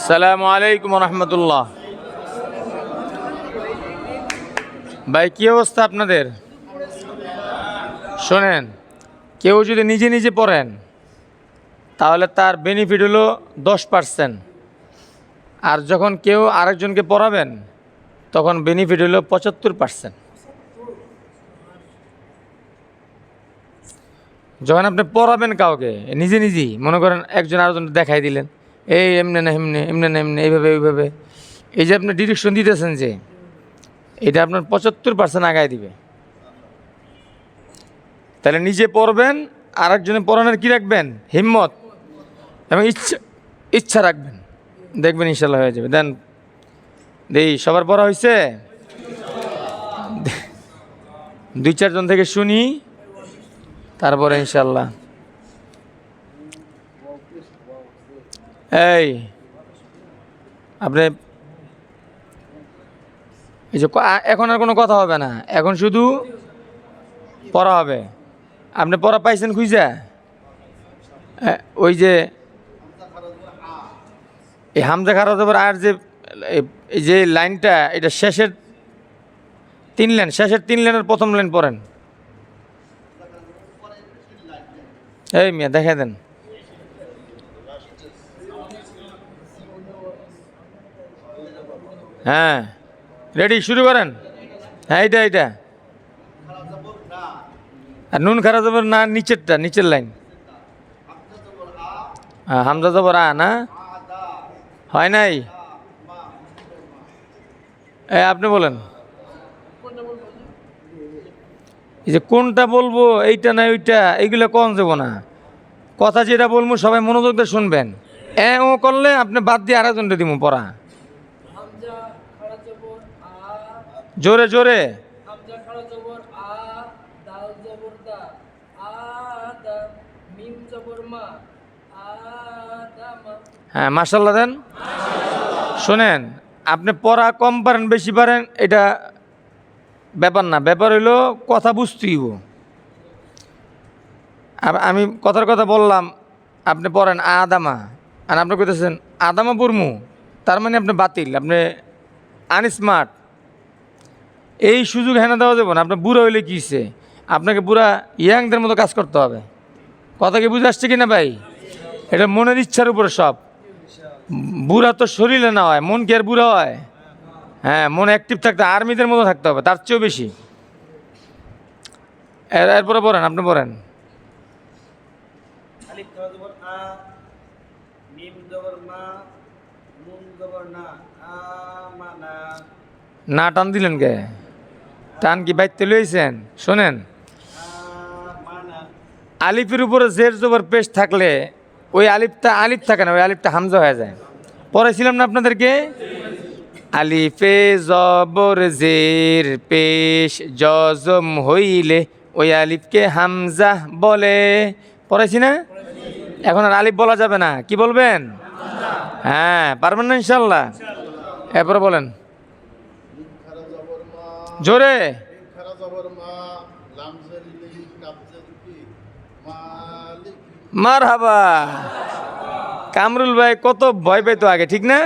আসসালামু আলাইকুম রহমতুল্লাহ। ভাই কি অবস্থা আপনাদের? শোনেন, কেউ যদি নিজে নিজে পড়েন তাহলে তার বেনিফিট হলো 10%, আর যখন কেউ আরেকজনকে পড়াবেন তখন বেনিফিট হলো 75%। যখন আপনি পড়াবেন কাউকে নিজে নিজেই, মনে করেন একজন আরেকজন দেখাই দিলেন, এই এমনি না এমনি, এমনি না এমনি, এইভাবে এইভাবে, এই যে আপনি ডিরেকশন দিতেছেন, যে এটা আপনার 75% আগায় দিবে। তাহলে নিজে পড়বেন, আরেকজনে পড়ানোর কী রাখবেন? হিম্মত এবং ইচ্ছা রাখবেন, দেখবেন ইনশাল্লাহ হয়ে যাবে। দেন দেই, সবার পড়া হয়েছে? 2-4 জন থেকে শুনি, তারপরে ইনশাল্লাহ। এই আপনি এই যে এখন আর কোনো কথা হবে না, এখন শুধু পড়া হবে। আপনি পড়া পাইছেন খুঁজা? ওই যে এই হামজা খারা যাবার আর যে এই যে লাইনটা, এটা শেষের 3 লাইন, শেষের 3 লাইনের প্রথম লাইন পড়েন। এই মিয়া দেখা দেন। হ্যাঁ রেডি, শুরু করেন। হ্যাঁ এইটা আর নুন খারা যাবার না, নিচেরটা, নিচের লাইন। হ্যাঁ হামজা যাবার আ না, হয় নাই? আপনি বলেন। এই যে কোনটা বলবো, এইটা না ওইটা, এইগুলো কম যাব না। কথা যেটা বলবো সবাই মনোযোগ দিয়ে শুনবেন। ও করলে আপনি বাদ দিয়ে আরেকজনটা দিব পড়া। জোরে জোরে। হ্যাঁ মাশাল্লাহ দেন। শোনেন, আপনি পড়া কম পারেন বেশি পারেন এটা ব্যাপার না, ব্যাপার হইল কথা বুঝতেইব। আমি কথার কথা বললাম, আপনি পড়েন আদামা, আর আপনি কইতেছেন আদামা পড়মু, তার মানে আপনি বাতিল, আপনি আনস্মার্ট। এই সুযোগ হেনা দেওয়া যাবে না। আপনার বুড়া হইলে কিসে, আপনাকে বুড়া ইয়াংদের মতো কাজ করতে হবে। কথা কি বুঝে আসছে কিনা ভাই? এটা মনের ইচ্ছার উপরে সব। বুড়া তো শরীরে না হয়, মন কি আর বুড়া হয়? হ্যাঁ, মন অ্যাক্টিভ থাকতে আর্মিদের মতো থাকতে হবে, তার চেয়েও বেশি। এরপরে পড়েন, আপনি পড়েন। না টান দিলেন কে? টান কি বাইতে লইছেন? শোনেন, আলিফের উপরে জের জবর পেশ থাকলে ওই আলিফটা আলিফ থাকে না, ওই আলিফটা হামজা হয়ে যায়। পড়াইছিলাম না আপনাদেরকে? আলিফে জবর জের পেশ জজম হইলে ওই আলিফকে হামজা বলে। পড়াইছি না? এখন আর আলিফ বলা যাবে না, কি বলবেন? হ্যাঁ পারবেন না ইনশাল্লাহ। এরপরে বলেন জোরে। মারহাবা। কামরুল ভাই কত ভয় পেত আগে, ঠিক না?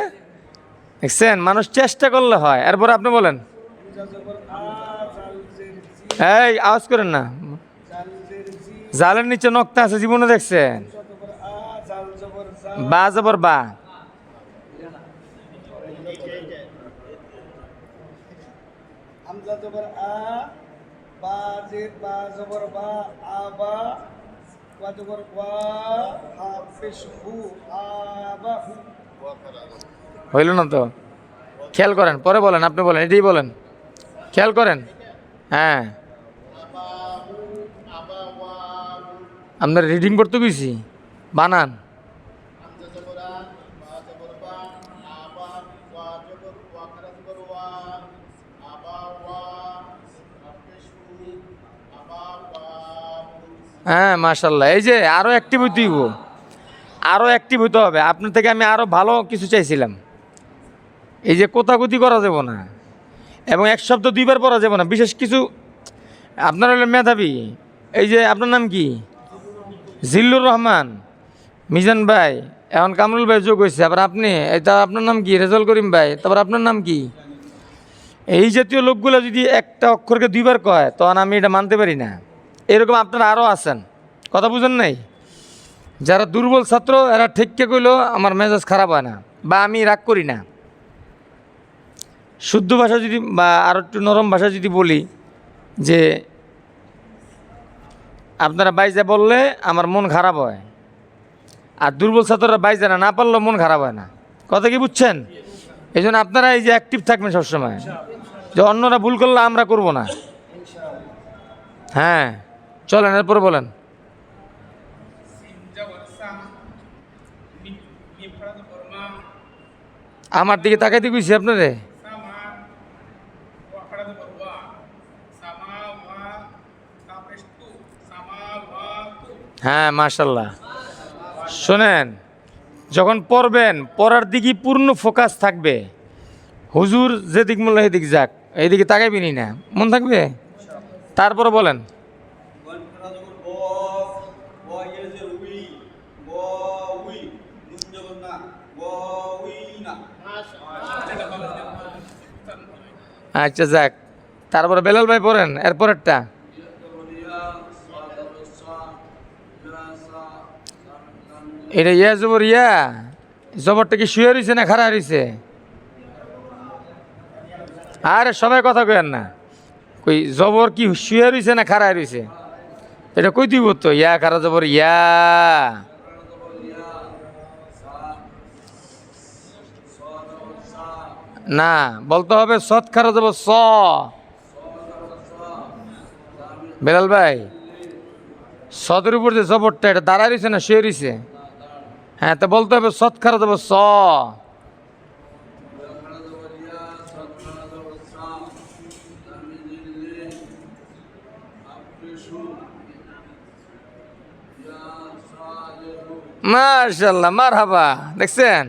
দেখছেন, মানুষ চেষ্টা করলে হয়। এরপরে আপনি বলেন। এই আওয়াজ করেন না, জালের নিচে নক্তা আছে, জীবনে দেখছেন? বা জবর বা, হইল না তো? খেয়াল করেন, পরে বলেন, আপনি বলেন, এটাই বলেন, খেয়াল করেন। হ্যাঁ আপনার রিডিং করতে গেছি, বানান। হ্যাঁ মাশাল্লাহ। এই যে আরও অ্যাক্টিভ হইতে হইব, আরও অ্যাক্টিভ হইতে হবে। আপনার থেকে আমি আরও ভালো কিছু চাইছিলাম। এই যে কোতাকুতি করা যাব না, এবং এক শব্দ 2 বার পড়া যাব না, বিশেষ কিছু। আপনার হলে মেধাবী। এই যে আপনার নাম কি? জিল্লুর রহমান। মিজান ভাই এখন কামরুল ভাই যোগ হয়েছে, আবার আপনি, এটা আপনার নাম কি? রেজাউল করিম ভাই, তারপর আপনার নাম কি? এই জাতীয় লোকগুলো যদি একটা অক্ষরকে দুইবার কয় তখন আমি এটা মানতে পারি না। এরকম আপনারা আরও আছেন, কথা বুঝেন নাই? যারা দুর্বল ছাত্র এরা ঠিককে কইলেও আমার মেজাজ খারাপ হয় না বা আমি রাগ করি না। শুদ্ধ ভাষা যদি বা আরও একটু নরম ভাষা যদি বলি যে আপনারা বাইজা বললে আমার মন খারাপ হয়, আর দুর্বল ছাত্ররা বাইজা না পারলেও মন খারাপ হয় না। কথা কি বুঝছেন? এই জন্য আপনারা এই যে অ্যাক্টিভ থাকবেন সবসময়, যে অন্যরা ভুল করলে আমরা করব না। হ্যাঁ চলেন, এরপরে বলেন। আমার দিকে তাকাইতে কইছি আপনারে। হ্যাঁ মাশাল্লাহ। শোনেন, যখন পড়বেন পড়ার দিকে পূর্ণ ফোকাস থাকবে। হুজুর যেদিক মূল্য সেদিক যাক, এইদিকে তাকাইবিনি না, মন থাকবে। তারপরে বলেন। আচ্ছা যাক, তারপরে বেলাল ভাই পড়েন এরপরেরটা। এটা ইয়া জবর ইয়া, জবরটা কি শুয়ে রয়েছে না খাড়া রয়েছে? আরে সবাই কথা কয়েন না, কই জবর কি শুয়ে রয়েছে না খাড়া রয়েছে? এটা কই দিব তো, ইয়া খাড়া জবর ইয়া। না, বলতে হবে সৎ খাড়া জবর স। বেলাল ভাই, সদের উপর যে জবরটা এটা দাঁড়ায় রয়েছে না শুয়ে রয়েছে? হ্যাঁ, তো বলতে হবে সৎ খাড়া জবর স। মাশাল্লাহ, মারহাবা। দেখছেন,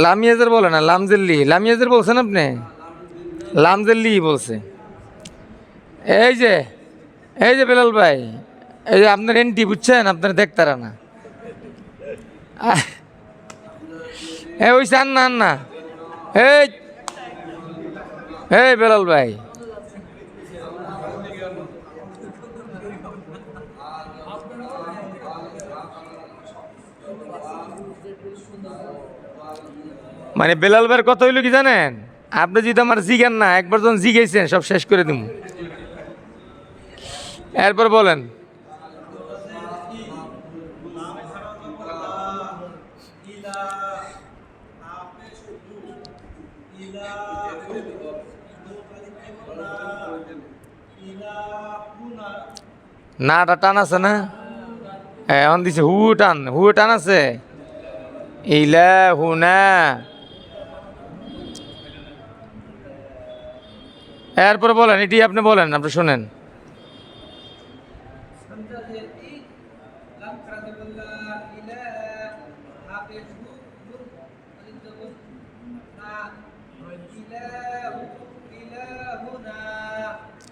লামিয়াজের বলে না, লামজেল্লি। লামিয়াজের বলছেন আপনি? লামজেল্লি বলছে। এই যে, এই যে বেলাল ভাই, এই যে আপনার এন্টি বুঝছেন, আপনার দেখতারা না। ওই চান না, না। এই এই বেলাল ভাই, মানে বেলাল ভাইয়ের কথা হইলো কি জানেন? আপনি যদি আমার জিগান না, একবার যখন জিগাইছেন সব শেষ করে দিব। এরপর বলেন। নাটা টান আছে না? এখন দিছে হু টান, হু টান আছে। ইলা হুনা। এরপরে বলেন, এটি আপনি বলেন, আপনি শোনেন।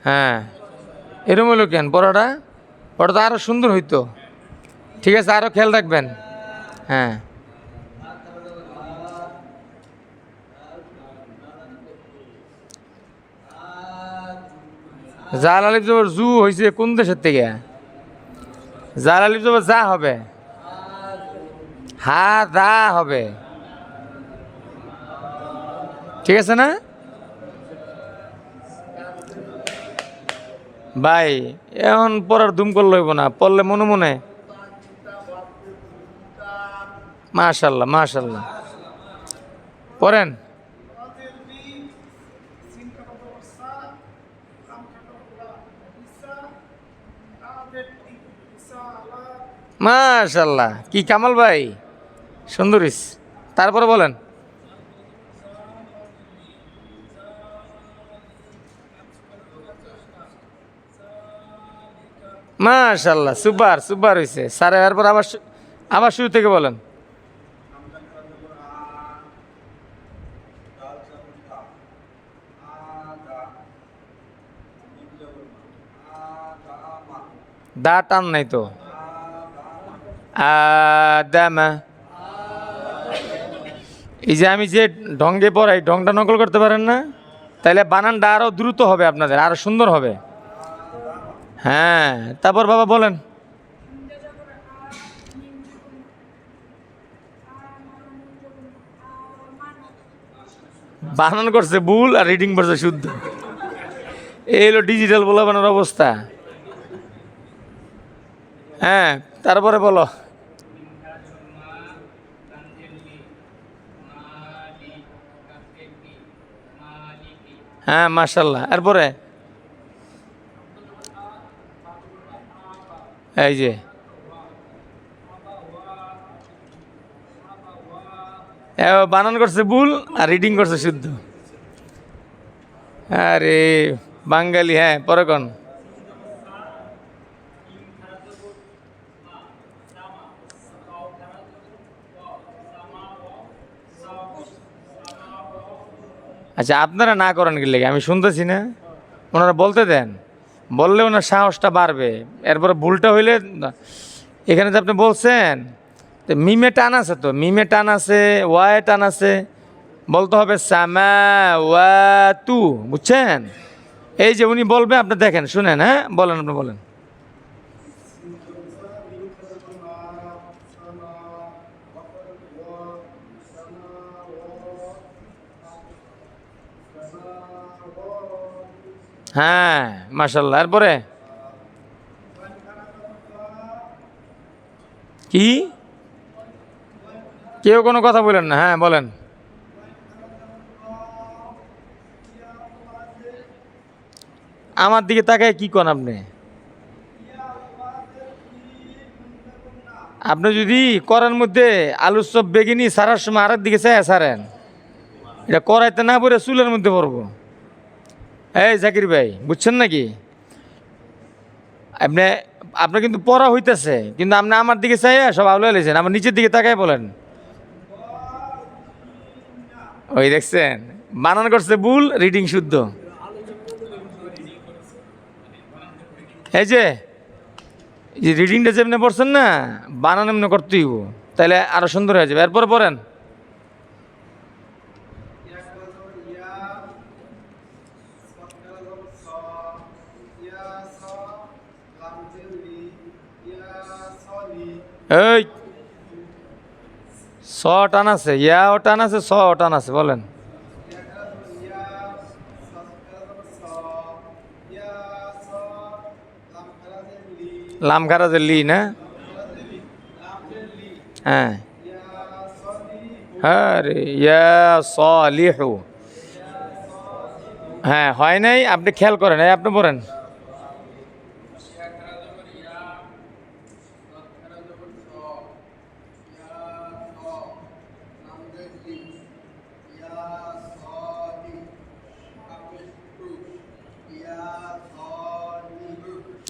হ্যাঁ, এরম হলো কেন? পড়াটা পড়াটা আরও সুন্দর হইতো। ঠিক আছে, আরও খেয়াল রাখবেন। হ্যাঁ, জাল আলিফ জবর জু হয়েছে কোন দেশের থেকে? জাল আলিফ জবর যা হবে, হা দা হবে। ঠিক আছে না ভাই? এখন পড়ার দুম করলে হইব না, পড়লে মনে মনে। মাশাল্লাহ, মাশাল্লাহ। পড়েন। মাশাল্লাহ, কি কামাল ভাই, সুন্দরিস। তারপরে বলেন। মাশাল্লাহ, সুপার সুপার হয়েছে স্যার। এরপর আবার আবার শুরু থেকে বলেন। দা টান নাই তো। আদামা। এই যে আমি যে ঢঙ্গে পড়াই, ঢংটা নকল করতে পারেন না? তাইলে বানানটা আরও দ্রুত হবে আপনাদের, আরও সুন্দর হবে। হ্যাঁ, তারপর বাবা বলেন। বানান করছে ভুল আর রিডিং করছে শুদ্ধ। এই হলো ডিজিটাল বলাবানোর অবস্থা। হ্যাঁ, তারপরে বলো। হ্যাঁ, মাশাল্লাহ। এরপরে এই যে বানান করছে ভুল আর রিডিং করছে শুদ্ধ। আরে বাঙালি। হ্যাঁ, পরে কোন। আচ্ছা, আপনারা না করেন কি লেগে? আমি শুনতেছি না, ওনারা বলতে দেন। বললে ওনার সাহসটা বাড়বে। এরপরে ভুলটা হইলে এখানে যে আপনি বলছেন মিমে টান আছে, তো মিমে টান আছে, ওয়ায় টান আছে, বলতে হবে সামা ওয়া তু, বুঝছেন? এই যে উনি বলবে, আপনি দেখেন, শুনেন। হ্যাঁ, বলেন, আপনি বলেন। হ্যাঁ, মাশাল্লাহ। এরপরে কি? কেউ কোনো কথা বলেন না। হ্যাঁ, বলেন। আমার দিকে তাকায় কি কন আপনি? আপনি যদি করার মধ্যে আলুর চপ বেগিনি সারার সময় আরেক দিকে চাই সারেন, এটা করাইতে না পড়ে চুলের মধ্যে পড়বো। এই জাকির ভাই, বুঝছেন নাকি? আপনি আপনার কিন্তু পড়া হইতেছে, কিন্তু আপনি আমার দিকে চাই সব আউলে লেছেন। আমার নিচের দিকে তাকায় বলেন। ওই দেখছেন, বানান করছে ভুল, রিডিং শুদ্ধ। এই যে রিডিংটা যে এমনি পড়ছেন না, বানান এমনি করতেই হইব, তাহলে আরো সুন্দর হয়ে যাবে। এরপরে পড়েন। এই স টান আছে, ইয়া ও টান আছে, স ও টান আছে, বলেন। লাম খারাজের লি না? হ্যাঁ, হ্যাঁ রে, ইয়া সলিহু। হ্যাঁ, হয় নাই, আপনি খেয়াল করেন। এই আপনি পড়েন।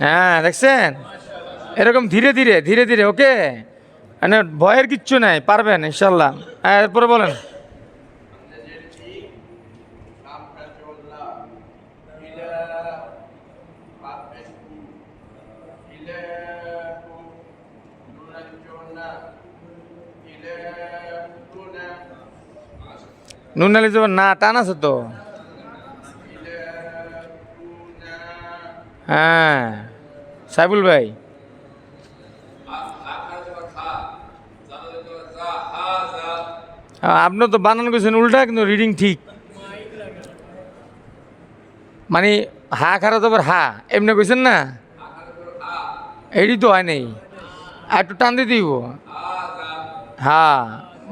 হ্যাঁ, দেখছেন, এরকম ধীরে ধীরে ধীরে ধীরে। ওকে, মানে ভয়ের কিচ্ছু নাই, পারবেন ইনশাল্লাহ। হ্যাঁ, এরপরে বলেন। নুন আলি যাবেন না, টান আছে তো। হ্যাঁ, সাইবুল ভাই, আপনি তো বানান করছেন উল্টা, কিন্তু রিডিং ঠিক। মানে হা খারাপ তো হা এমনি কইছেন না, এটি তো হয় নাই। আর একটু টান দিতে দিব। হ্যাঁ,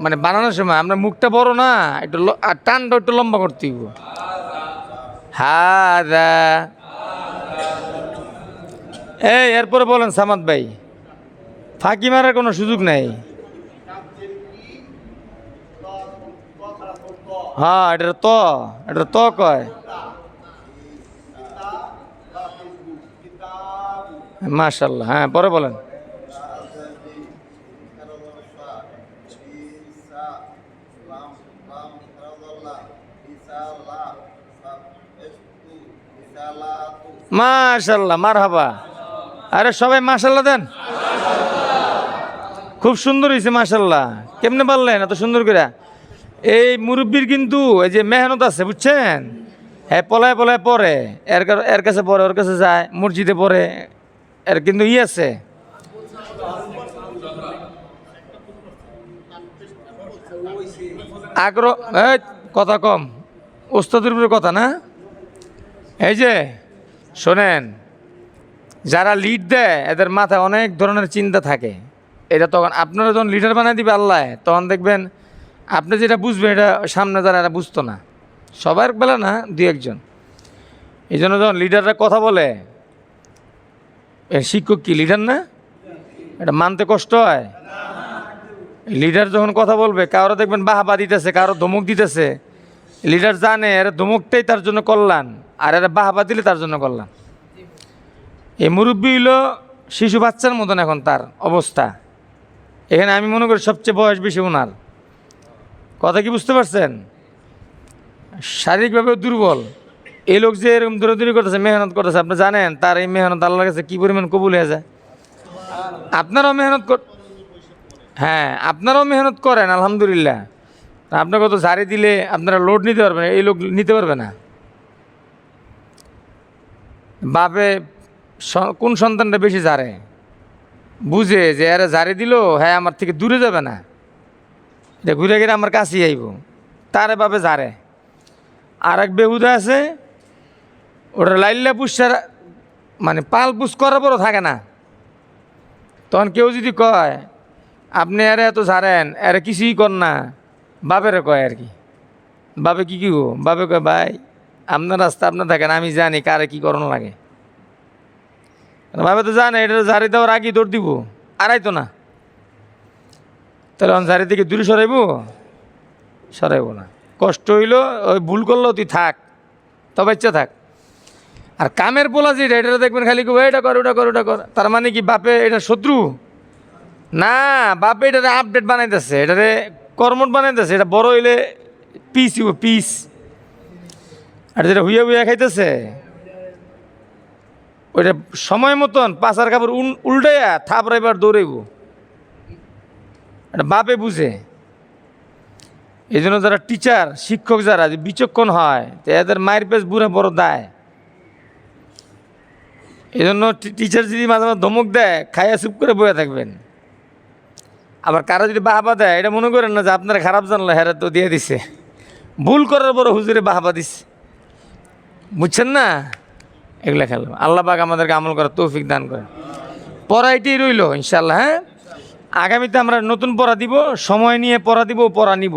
মানে বানানোর সময় আমরা মুখটা বড় না, একটু আর টানটা একটু লম্বা করতে দিব। হা। এই এরপরে বলেন সামাদ ভাই, ফাঁকি মারার কোনো সুযোগ নাই। হ্যাঁ, এটা তো কয়। মাশাল্লাহ। হ্যাঁ, পরে বলেন। মাশাল্লাহ, মারহাবা। আরে সবাই মাশাল্লাহ দেন। খুব সুন্দর হয়েছে মাশাল্লাহ। কেমনে পারলেন এত সুন্দর করে? এই মুরব্বীর কিন্তু এই যে মেহনত আছে বুঝছেন। হ্যাঁ, পলায় পলায় পড়ে, এর কাছে পড়ে, ওর কাছে যায়, মসজিদে পড়ে, এর কিন্তু আছে আগ্রহ। এই কথা কম, ওস্তাদের উপরে কথা না। এই যে শোনেন, যারা লিড দেয় এদের মাথায় অনেক ধরনের চিন্তা থাকে। এটা তখন আপনারা যখন লিডার বানিয়ে দিবে আল্লাহ, তখন দেখবেন আপনি যেটা বুঝবেন এটা সামনে যারা এরা বুঝতো না, সবার বেলা না, দুই একজন। এই জন্য যখন লিডাররা কথা বলে, শিক্ষক কি লিডার না? এটা মানতে কষ্ট হয়। লিডার যখন কথা বলবে, কারো দেখবেন বাহাবা দিতেছে, কারো ধমক দিতেছে, লিডার জানে এরা ধমকটাই তার জন্য কল্যাণ, আর এরা বাহাবা দিলে তার জন্য কল্যাণ। এই মুরব্বী হইল শিশু বাচ্চার মতন এখন তার অবস্থা। এখানে আমি মনে করি সবচেয়ে বয়স বেশি ওনার। কথা কি বুঝতে পারছেন? শারীরিকভাবেও দুর্বল। এই লোক যে এরকম দৌড়াদৌড়ি করতেছে, মেহনত করতেছে, আপনি জানেন তার এই মেহনত আল্লাহর কাছে কী পরিমাণ কবুল হয়ে যায়। আপনারাও মেহনত হ্যাঁ, আপনারাও মেহনত করেন আলহামদুলিল্লাহ। আপনাকে তো ঝাড়ি দিলে আপনারা লোড নিতে পারবেন, এই লোক নিতে পারবে না। বাপে কোন সন্তানটা বেশি ঝাড়ে, বুঝে যে এরা ঝাড়ি দিল, হ্যাঁ আমার থেকে দূরে যাবে না, এটা ঘুরে ঘিরে আমার কাছেই আইব, তারে বাপে ঝাড়ে। আর এক বেহুদা আছে, ওটা লাইল্লা পুষার মানে পাল পুষ করার পরও থাকে না। তখন কেউ যদি কয় আপনি এরা এত ঝাড়েন, এরা কিছুই কর না, বাপেরে কয় আর কি। বাপে কি গো, বাপে কয় ভাই আপনার রাস্তা আপনার থাকেন, আমি জানি কারে কি করানো লাগে। বাপে তো জানে এটা ঝাড়ি দেওয়ার আগেই দৌড় দিব, আড়াইতো না। তাহলে ঝাড়ি থেকে দূরে সরাইব না। কষ্ট হইল, ওই ভুল করলো তুই থাক, তবে ইচ্ছা থাক। আর কামের পোলা যেটা, এটা দেখবেন খালি এটা কর ওটা কর ওটা কর, তার মানে কি বাপে এটা শত্রু না, বাপে এটারে আপডেট বানাইতেছে, এটারে কর্মট বানাইতেছে। এটা বড় হইলে পিস পিস। আর যেটা হুইয়া হুইয়া খাইতেছে, ওইটা সময় মতন পাশার কাপড় উল্টাইয়া থাপড়াইবার দৌড়াইব। এটা বাপে বুঝে। এই জন্য যারা টিচার, শিক্ষক যারা বিচক্ষণ হয়, তো এদের মায়ের পেস বুড়া বড় দায়। এই জন্য টিচার যদি মাঝে মাঝে ধমক দেয়, খাইয়া চুপ করে বয়ে থাকবেন। আবার কারো যদি বাহাবা দেয়, এটা মনে করেন না যে আপনারা খারাপ জানলো, হ্যাঁ তো দিয়ে দিছে, ভুল করার পর হুজুরে বাহাবা দিছে, বুঝছেন না? এগুলা খেলো। আল্লাহ পাক আমাদেরকে আমল করার তৌফিক দান করেন। পড়া এটাই রইল ইনশাল্লাহ। হ্যাঁ, আগামীতে আমরা নতুন পড়া দিব, সময় নিয়ে পড়া দিব, পড়া নিব।